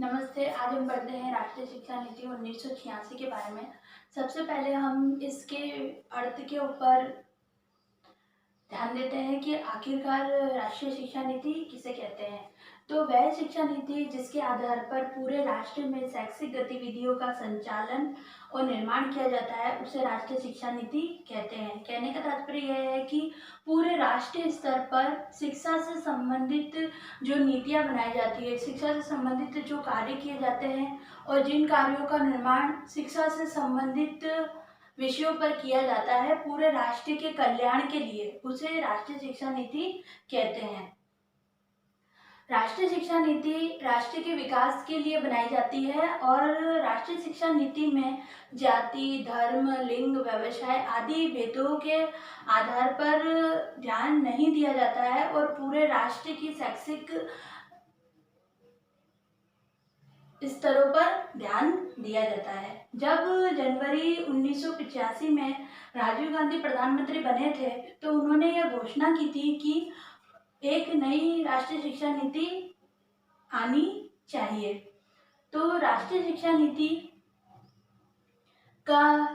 नमस्ते। आज हम पढ़ते हैं राष्ट्रीय शिक्षा नीति 1986 के बारे में। सबसे पहले हम इसके अर्थ के ऊपर ध्यान देते हैं कि आखिरकार राष्ट्रीय शिक्षा नीति किसे कहते हैं। तो वह शिक्षा नीति जिसके आधार पर पूरे राष्ट्र में शैक्षिक गतिविधियों का संचालन और निर्माण किया जाता है उसे राष्ट्रीय शिक्षा नीति कहते हैं। कहने का तात्पर्य यह है कि पूरे राष्ट्रीय स्तर पर शिक्षा से संबंधित जो नीतियां बनाई जाती है, शिक्षा से संबंधित जो कार्य किए जाते हैं और जिन कार्यों का निर्माण शिक्षा से संबंधित विषयों पर किया जाता है पूरे राष्ट्र के कल्याण के लिए, उसे राष्ट्रीय शिक्षा नीति कहते हैं। राष्ट्रीय शिक्षा नीति राष्ट्र के विकास के लिए बनाई जाती है और राष्ट्रीय शिक्षा नीति में जाति, धर्म, लिंग, व्यवसाय आदि भेदों के आधार पर ध्यान नहीं दिया जाता है और पूरे राष्ट्र की शैक्षिक स्तरों पर ध्यान दिया जाता है। जब जनवरी 1985 में राजीव गांधी प्रधानमंत्री बने थे तो उन्होंने यह घोषणा की थी कि एक नई राष्ट्रीय शिक्षा नीति आनी चाहिए। तो राष्ट्रीय शिक्षा नीति का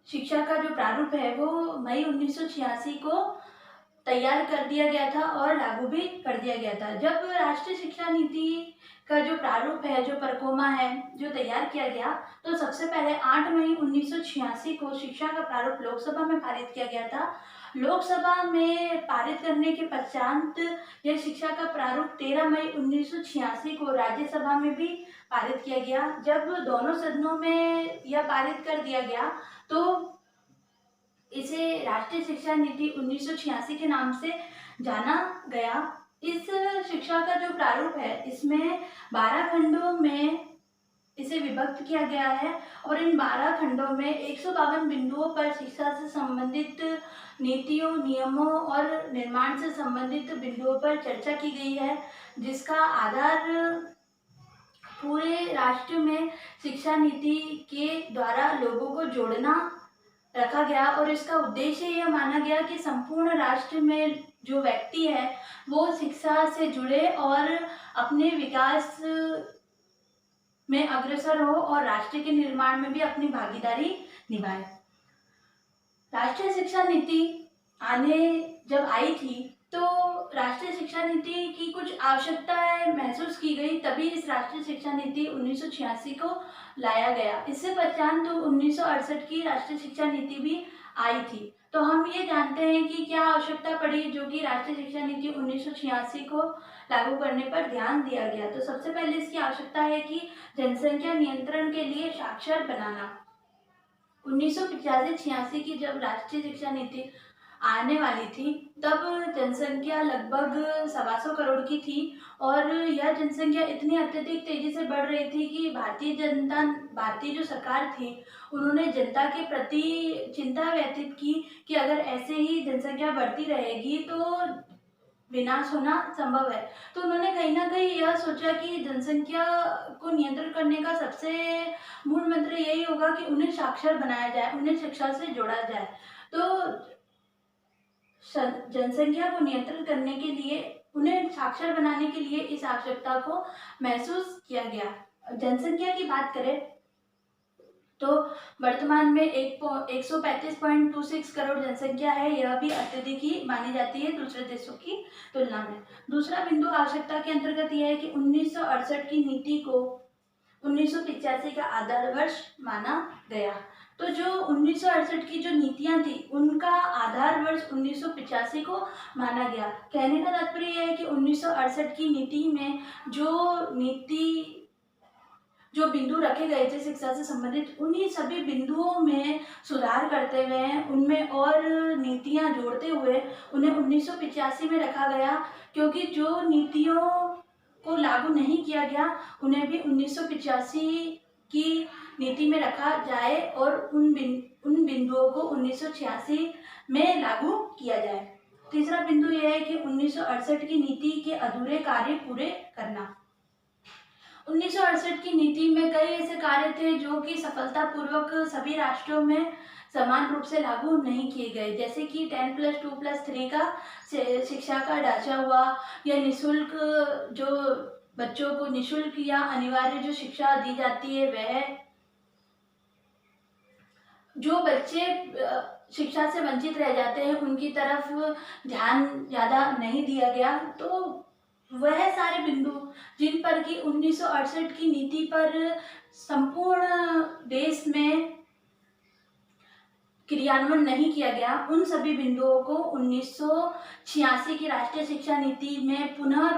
शिक्षा का जो प्रारूप है वो मई 1986 को तैयार कर दिया गया था और लागू भी कर दिया गया था। जब राष्ट्रीय शिक्षा नीति का जो प्रारूप है, जो परकोमा है, जो तैयार किया गया, तो सबसे पहले 8 मई 1986 को शिक्षा का प्रारूप लोकसभा में पारित किया गया था। लोकसभा में पारित करने के पश्चात यह शिक्षा का प्रारूप 13 मई 1986 को राज्यसभा में भी पारित किया गया। जब दोनों सदनों में यह पारित कर दिया गया तो इसे राष्ट्रीय शिक्षा नीति 1986 के नाम से जाना गया। इस शिक्षा का जो प्रारूप है इसमें 12 खंडों में इसे विभक्त किया गया है और इन 12 खंडों में 152 बिंदुओं पर शिक्षा से संबंधित नीतियों, नियमों और निर्माण से संबंधित बिंदुओं पर चर्चा की गई है, जिसका आधार पूरे राष्ट्र में शिक्षा नीति के द्वारा लोगों को जोड़ना रखा गया और इसका उद्देश्य यह माना गया कि संपूर्ण राष्ट्र में जो व्यक्ति है वो शिक्षा से जुड़े और अपने विकास में अग्रसर हो और राष्ट्र के निर्माण में भी अपनी भागीदारी निभाए। राष्ट्रीय शिक्षा नीति जब आई थी तो राष्ट्रीय शिक्षा नीति की कुछ आवश्यकताएं महसूस की गई, तभी इस राष्ट्रीय शिक्षा नीति 1986 को लाया गया। इससे पश्चात तो 1968 की राष्ट्रीय शिक्षा नीति भी आई थी। तो हम ये जानते हैं कि क्या आवश्यकता पड़ी जो कि राष्ट्रीय शिक्षा नीति 1986 को लागू करने पर ध्यान दिया गया। तो सबसे पहले इसकी आवश्यकता है कि जनसंख्या नियंत्रण के लिए साक्षर बनाना। 1985-86 की जब राष्ट्रीय शिक्षा नीति आने वाली थी तब जनसंख्या लगभग 125 करोड़ की थी और यह जनसंख्या इतनी अत्यधिक तेजी से बढ़ रही थी कि भारतीय जो सरकार थी उन्होंने जनता के प्रति चिंता व्यतीत की कि अगर ऐसे ही जनसंख्या बढ़ती रहेगी तो विनाश होना संभव है। तो उन्होंने कहीं ना कहीं यह सोचा कि जनसंख्या को नियंत्रण करने का सबसे मूल मंत्र यही होगा कि उन्हें साक्षर बनाया जाए, उन्हें शिक्षा से जोड़ा जाए। तो जनसंख्या को नियंत्रण करने के लिए, उन्हें साक्षर बनाने के लिए इस आवश्यकता को महसूस किया गया। जनसंख्या की बात करें तो वर्तमान में 135.26 करोड़ जनसंख्या है। यह भी अत्यधिक ही मानी जाती है दूसरे देशों की तुलना में। दूसरा बिंदु आवश्यकता के अंतर्गत यह है कि 1968 की नीति को 1985 का आधार वर्ष माना गया। तो जो 1968 की जो नीतियां थी उनका आधार वर्ष 1985 को माना गया। कहने का तात्पर्य यह है कि 1968 की नीति में जो बिंदु रखे गए थे शिक्षा से संबंधित, उन्हीं सभी बिंदुओं में सुधार करते हुए उनमें और नीतियां जोड़ते हुए उन्हें 1985 में रखा गया, क्योंकि जो नीतियों को लागू नहीं किया गया उन्हें भी 1985 की नीति में रखा जाए और उन बिंदुओं को 1986 में लागू किया जाए। तीसरा बिंदु यह है कि 1968 की नीति के अधूरे कार्य पूरे करना। 1968 की नीति में कई ऐसे कार्य थे जो कि सफलतापूर्वक सभी राष्ट्रों में समान रूप से लागू नहीं किए गए, जैसे कि 10+2+3 का शिक्षा का ढांचा हुआ या निःशुल्क जो बच्चों को निःशुल्क या अनिवार्य जो शिक्षा दी जाती है, वह जो बच्चे शिक्षा से वंचित रह जाते हैं उनकी तरफ ध्यान ज़्यादा नहीं दिया गया। तो वह सारे बिंदु जिन पर कि 1968 की नीति पर संपूर्ण देश में क्रियान्वयन नहीं किया गया, उन सभी बिंदुओं को 1986 की राष्ट्रीय शिक्षा नीति में पुनः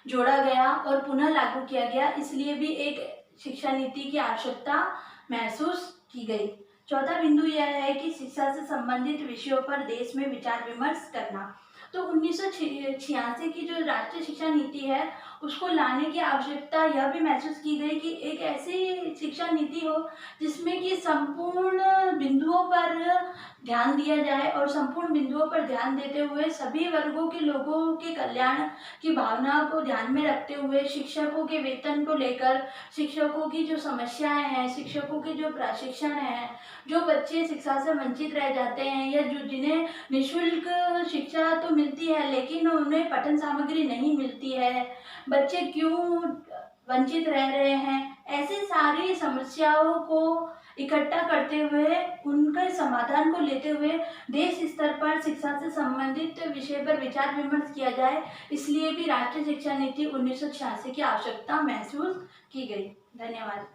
जोड़ा गया और पुनः लागू किया गया। इसलिए भी एक शिक्षा नीति की आवश्यकता महसूस की गई। चौथा बिंदु यह है कि शिक्षा से संबंधित विषयों पर देश में विचार विमर्श करना। तो 1986 की जो राष्ट्रीय शिक्षा नीति है उसको लाने की आवश्यकता यह भी महसूस की गई कि एक ऐसी शिक्षा नीति हो जिसमें कि संपूर्ण बिंदुओं पर ध्यान दिया जाए और संपूर्ण बिंदुओं पर ध्यान देते हुए सभी वर्गों के लोगों के कल्याण की भावना को ध्यान में रखते हुए शिक्षकों के वेतन को लेकर, शिक्षकों की जो समस्याएं हैं, शिक्षकों के जो प्रशिक्षण है, जो बच्चे शिक्षा से वंचित रह जाते हैं या जो जिन्हें निःशुल्क शिक्षा तो मिलती है लेकिन उन्हें पठन सामग्री नहीं मिलती है, बच्चे क्यों वंचित रह रहे हैं, ऐसी सारी समस्याओं को इकट्ठा करते हुए उनके समाधान को लेते हुए देश स्तर पर शिक्षा से संबंधित विषय पर विचार विमर्श किया जाए। इसलिए भी राष्ट्रीय शिक्षा नीति 1986 की आवश्यकता महसूस की गई। धन्यवाद।